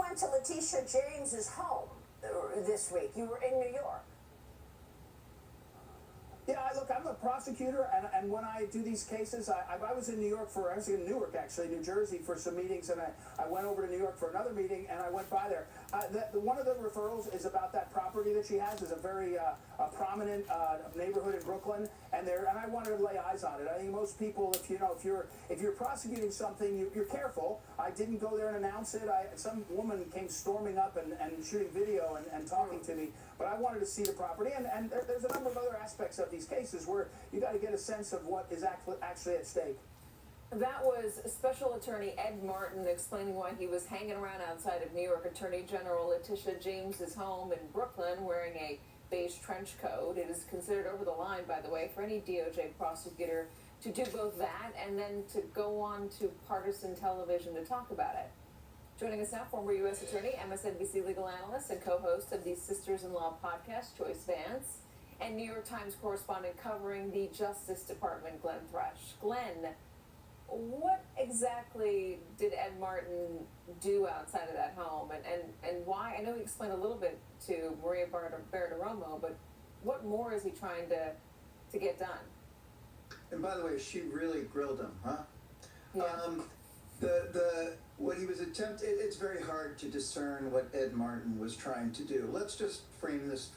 went to Letitia James's home this week. You were in New York. Yeah, look, I'm a prosecutor, and when I do these cases, I was in New York I was in Newark, actually, New Jersey, for some meetings, and I went over to New York for another meeting, and I went by there. One of the referrals is about that property that she has. Is a very prominent neighborhood in Brooklyn, and I wanted to lay eyes on it. I think most people, if you're prosecuting something, you're careful. I didn't go there and announce it. Some woman came storming up and shooting video and talking to me, but I wanted to see the property, and there's a number of other aspects of these cases where you got to get a sense of what is actually at stake. That was Special Attorney Ed Martin explaining why he was hanging around outside of New York Attorney General Letitia James's home in Brooklyn wearing a beige trench coat. It is considered over the line, by the way, for any DOJ prosecutor to do both that and then to go on to partisan television to talk about it. Joining us now, former U.S. Attorney, MSNBC legal analyst, and co-host of the Sisters-in-Law podcast, Joyce Vance, and New York Times correspondent covering the Justice Department, Glenn Thresh. Glenn, what exactly did Ed Martin do outside of that home, and why? I know he explained a little bit to Maria Bartiromo, but what more is he trying to get done? And by the way, she really grilled him, huh? Yeah. What he was it's very hard to discern what Ed Martin was trying to do. Let's just frame this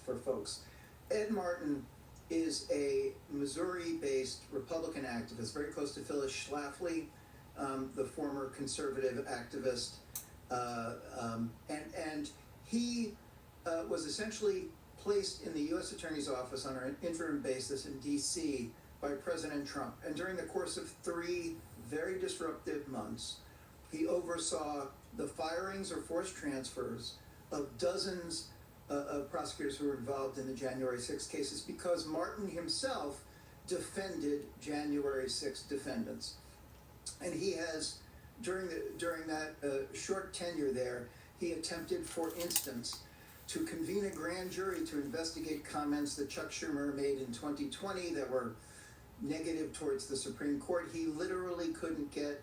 for folks. Ed Martin is a Missouri-based Republican activist, very close to Phyllis Schlafly, the former conservative activist, and he was essentially placed in the U.S. Attorney's Office on an interim basis in D.C. by President Trump. And during the course of 3 very disruptive months, he oversaw the firings or forced transfers of dozens of prosecutors who were involved in the January 6th cases, because Martin himself defended January 6th defendants. And he has, during that short tenure there, he attempted, for instance, to convene a grand jury to investigate comments that Chuck Schumer made in 2020 that were negative towards the Supreme Court. He literally couldn't get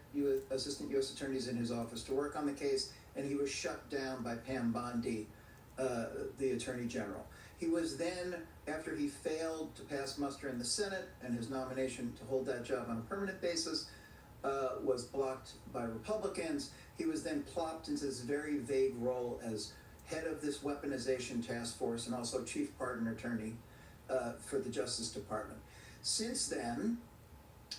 assistant U.S. attorneys in his office to work on the case, and he was shut down by Pam Bondi, the Attorney General. He was then, after he failed to pass muster in the Senate and his nomination to hold that job on a permanent basis was blocked by Republicans, he was then plopped into this very vague role as head of this weaponization task force and also chief pardon attorney for the Justice Department. Since then,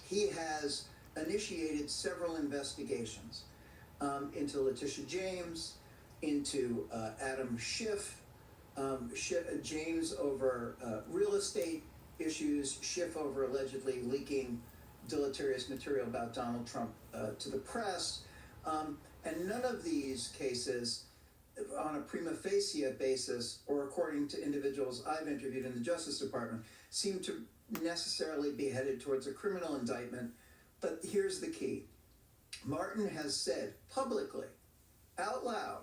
he has initiated several investigations into Letitia James, into Adam Schiff, James over real estate issues, Schiff over allegedly leaking deleterious material about Donald Trump to the press. And none of these cases, on a prima facie basis, or according to individuals I've interviewed in the Justice Department, seem to necessarily be headed towards a criminal indictment. But here's the key. Martin has said publicly, out loud,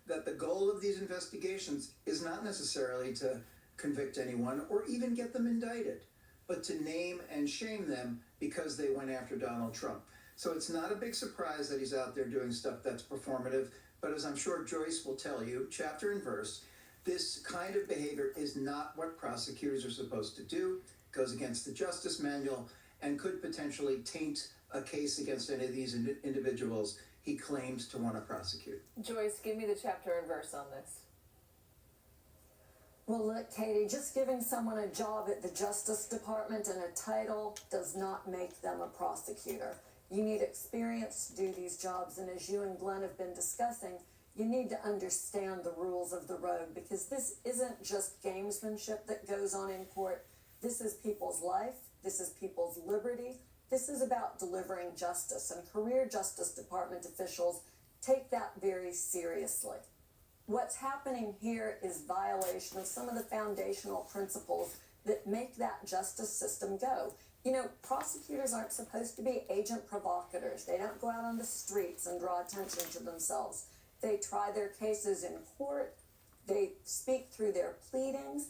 that the goal of these investigations is not necessarily to convict anyone or even get them indicted, but to name and shame them because they went after Donald Trump. So it's not a big surprise that he's out there doing stuff that's performative, but as I'm sure Joyce will tell you, chapter and verse, this kind of behavior is not what prosecutors are supposed to do, goes against the Justice Manual, and could potentially taint a case against any of these individuals he claims to want to prosecute. Joyce, give me the chapter and verse on this. Well, look, Katie, just giving someone a job at the Justice Department and a title does not make them a prosecutor. You need experience to do these jobs, and as you and Glenn have been discussing, you need to understand the rules of the road, because this isn't just gamesmanship that goes on in court. This is people's life. This is people's liberty. This is about delivering justice, and career Justice Department officials take that very seriously. What's happening here is violation of some of the foundational principles that make that justice system go. You know, prosecutors aren't supposed to be agent provocateurs. They don't go out on the streets and draw attention to themselves. They try their cases in court. They speak through their pleadings.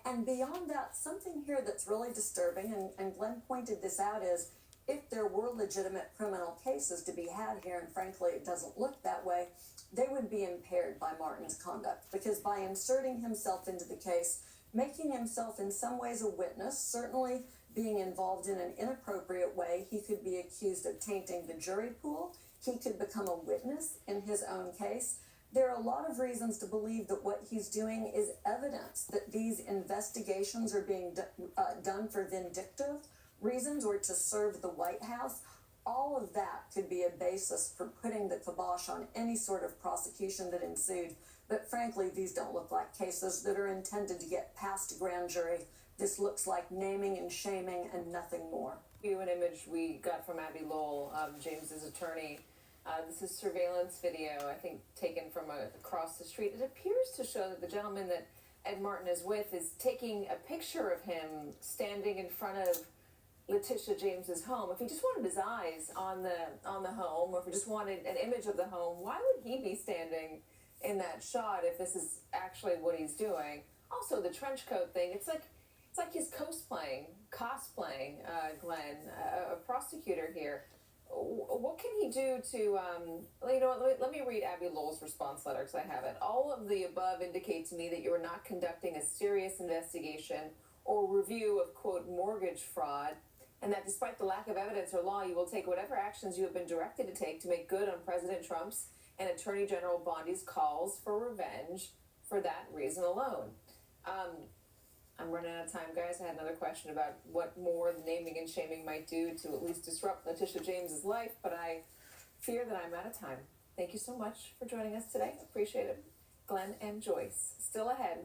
And beyond that, something here that's really disturbing, and Glenn pointed this out, is if there were legitimate criminal cases to be had here, and frankly it doesn't look that way, they would be impaired by Martin's conduct, because by inserting himself into the case, making himself in some ways a witness, certainly being involved in an inappropriate way, he could be accused of tainting the jury pool, he could become a witness in his own case. There are a lot of reasons to believe that what he's doing is evidence that these investigations are being done for vindictive reasons or to serve the White House. All of that could be a basis for putting the kibosh on any sort of prosecution that ensued. But frankly, these don't look like cases that are intended to get past a grand jury. This looks like naming and shaming and nothing more. An image we got from Abby Lowell, James's attorney. This is surveillance video, I think, taken from across the street. It appears to show that the gentleman that Ed Martin is with is taking a picture of him standing in front of Letitia James's home. If he just wanted his eyes on the home, or if he just wanted an image of the home, why would he be standing in that shot if this is actually what he's doing? Also, the trench coat thing, it's like he's cosplaying, Glenn, a prosecutor here. What can he do to, you know what, let me read Abby Lowell's response letter because I have it. All of the above indicate to me that you are not conducting a serious investigation or review of, quote, mortgage fraud, and that despite the lack of evidence or law, you will take whatever actions you have been directed to take to make good on President Trump's and Attorney General Bondi's calls for revenge for that reason alone. I'm running out of time, guys. I had another question about what more the naming and shaming might do to at least disrupt Letitia James's life, but I fear that I'm out of time. Thank you so much for joining us today. Appreciate it. Glenn and Joyce. Still ahead.